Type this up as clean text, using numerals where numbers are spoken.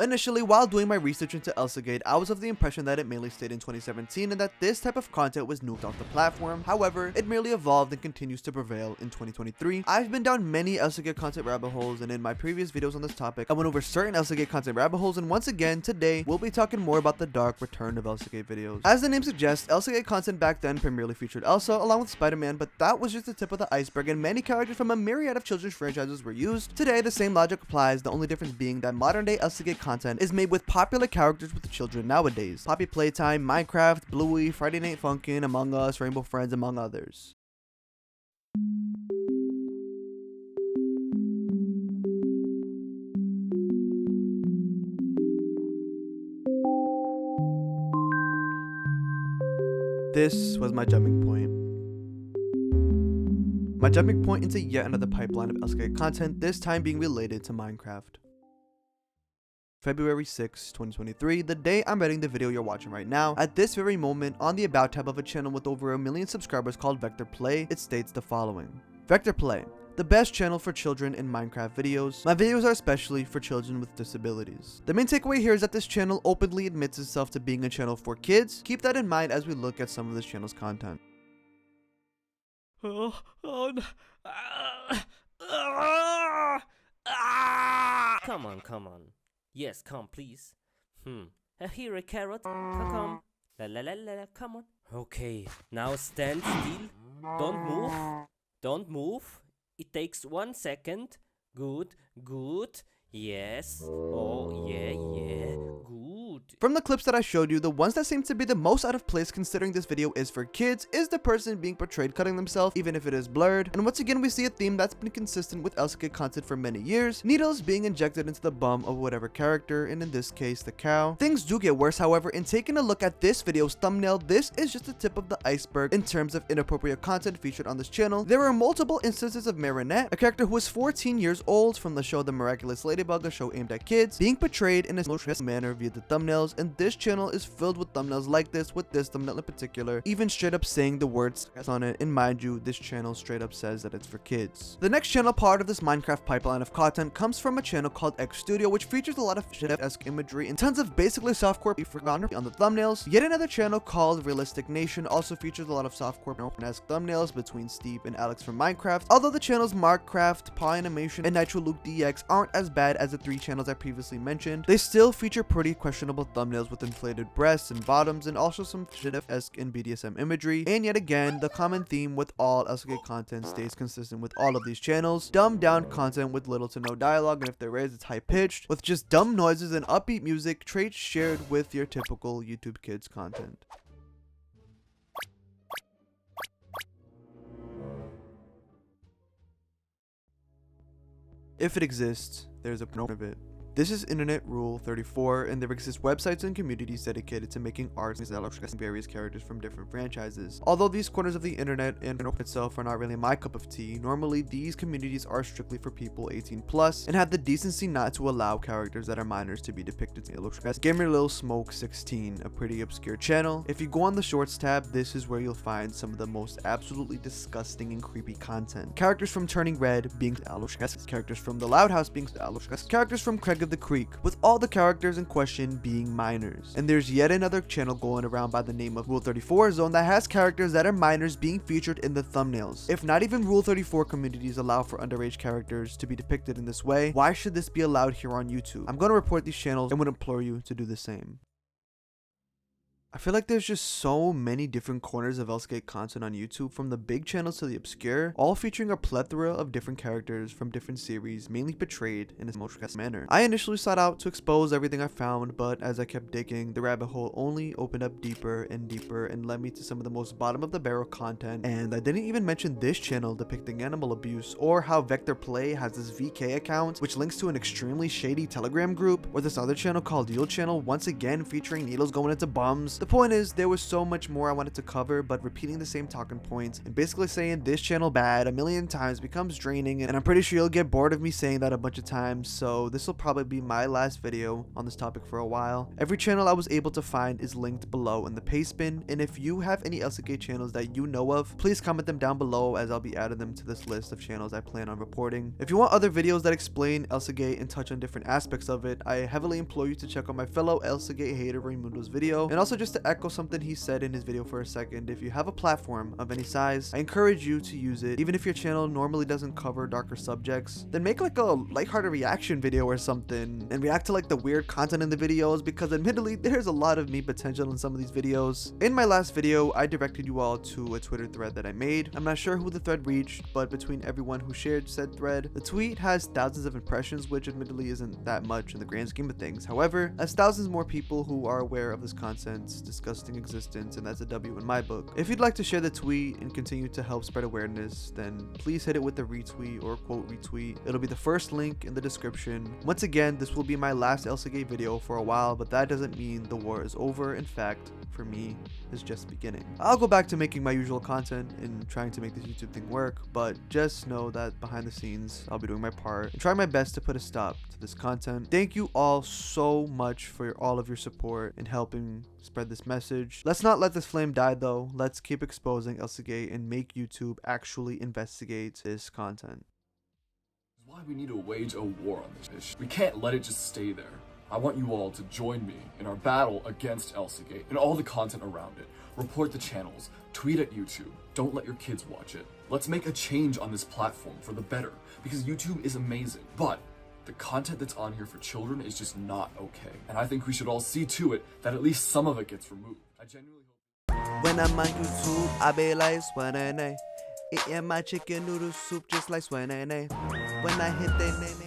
Initially, while doing my research into Elsagate, I was of the impression that it mainly stayed in 2017 and that this type of content was nuked off the platform. However, it merely evolved and continues to prevail in 2023. I've been down many Elsagate content rabbit holes, and in my previous videos on this topic, I went over certain Elsagate content rabbit holes, and once again, today, we'll be talking more about the dark return of Elsagate videos. As the name suggests, Elsagate content back then primarily featured Elsa along with Spider-Man, but that was just the tip of the iceberg, and many characters from a myriad of children's franchises were used. Today, the same logic applies, the only difference being that modern day Elsagate content is made with popular characters with the children nowadays. Poppy Playtime, Minecraft, Bluey, Friday Night Funkin', Among Us, Rainbow Friends, among others. This was my jumping point. My jumping point into yet another pipeline of Elsagate content, this time being related to Minecraft. February 6, 2023, the day I'm editing the video you're watching right now. At this very moment, on the About tab of a channel with over 1 million subscribers called Vector Play, it states the following. Vector Play, the best channel for children in Minecraft videos. My videos are especially for children with disabilities. The main takeaway here is that this channel openly admits itself to being a channel for kids. Keep that in mind as we look at some of this channel's content. Oh no. Come on. Yes, come, please. Here a carrot. Come. Come on. Okay, now stand still. Don't move. It takes 1 second. Good. Yes. Oh, yeah. Good. From the clips that I showed you, the ones that seem to be the most out of place considering this video is for kids is the person being portrayed cutting themselves, even if it is blurred. And once again, we see a theme that's been consistent with Elsagate content for many years. Needles being injected into the bum of whatever character, and in this case, the cow. Things do get worse, however. In taking a look at this video's thumbnail, this is just the tip of the iceberg in terms of inappropriate content featured on this channel. There are multiple instances of Marinette, a character who is 14 years old from the show The Miraculous Ladybug, a show aimed at kids, being portrayed in a emotional manner via the thumbnails, and this channel is filled with thumbnails like this, with this thumbnail in particular, even straight up saying the words on it, and mind you, this channel straight up says that it's for kids. The next channel part of this Minecraft pipeline of content comes from a channel called X Studio, which features a lot of shit-esque imagery and tons of basically softcore forgotten on the thumbnails. Yet another channel called Realistic Nation also features a lot of softcore-esque thumbnails between Steve and Alex from Minecraft, although the channels Markcraft, Paw Animation, and Nitro Luke DX aren't as bad as the 3 channels I previously mentioned. They still feature pretty questionable thumbnails with inflated breasts and bottoms, and also some shit-esque and BDSM imagery. And yet again, the common theme with all Elsagate content stays consistent with all of these channels: dumbed down content with little to no dialogue, and if there is, it's high-pitched, with just dumb noises and upbeat music, traits shared with your typical YouTube Kids content. If it exists, there's a note of it. This is Internet Rule 34, and there exist websites and communities dedicated to making art and various characters from different franchises. Although these corners of the internet and itself are not really my cup of tea, normally these communities are strictly for people 18 plus and have the decency not to allow characters that are minors to be depicted. Gamer Lil Smoke 16, a pretty obscure channel. If you go on the Shorts tab, this is where you'll find some of the most absolutely disgusting and creepy content. Characters from Turning Red being characters from The Loud House being characters from Craig of the Creek, with all the characters in question being minors. And there's yet another channel going around by the name of Rule 34 Zone that has characters that are minors being featured in the thumbnails. If not even Rule 34 communities allow for underage characters to be depicted in this way, why should this be allowed here on YouTube? I'm going to report these channels and would implore you to do the same. I feel like there's just so many different corners of Elsagate content on YouTube, from the big channels to the obscure, all featuring a plethora of different characters from different series, mainly portrayed in a emotional manner. I initially sought out to expose everything I found, but as I kept digging, the rabbit hole only opened up deeper and deeper and led me to some of the most bottom of the barrel content. And I didn't even mention this channel depicting animal abuse, or how Vector Play has this VK account which links to an extremely shady Telegram group, or this other channel called Yield Channel, once again featuring needles going into bums. The point is, there was so much more I wanted to cover, but repeating the same talking points and basically saying this channel bad a million times becomes draining, and I'm pretty sure you'll get bored of me saying that a bunch of times, so this will probably be my last video on this topic for a while. Every channel I was able to find is linked below in the paste bin, and if you have any LCK channels that you know of, please comment them down below as I'll be adding them to this list of channels I plan on reporting. If you want other videos that explain Elsagate and touch on different aspects of it, I heavily implore you to check out my fellow Elsagate hater Raymundo's video. And also, just to echo something he said in his video for a second, if you have a platform of any size, I encourage you to use it. Even if your channel normally doesn't cover darker subjects, then make like a lighthearted reaction video or something and react to like the weird content in the videos, because admittedly there's a lot of meme potential in some of these videos. In my last video, I directed you all to a Twitter thread that I made. I'm not sure who the thread reached, but between everyone who shared said thread, the tweet has thousands of impressions, which admittedly isn't that much in the grand scheme of things. However, as thousands more people who are aware of this content's disgusting existence, and that's a W in my book. If you'd like to share the tweet and continue to help spread awareness, then please hit it with a retweet or quote retweet. It'll be the first link in the description. Once again, this will be my last Elsagate video for a while, but that doesn't mean the war is over. In fact, for me, is just beginning. I'll go back to making my usual content and trying to make this YouTube thing work, but just know that behind the scenes, I'll be doing my part and trying my best to put a stop to this content. Thank you all so much for all of your support and helping spread this message. Let's not let this flame die though. Let's keep exposing Elsagate and make YouTube actually investigate this content. Why we need to wage a war on this issue. We can't let it just stay there. I want you all to join me in our battle against Elsagate and all the content around it. Report the channels, tweet at YouTube, don't let your kids watch it. Let's make a change on this platform for the better, because YouTube is amazing, but the content that's on here for children is just not okay. And I think we should all see to it that at least some of it gets removed. I genuinely hope. When I'm on YouTube, I be like Swanene, eating my chicken noodle soup just like Swanene. When I hit that nene.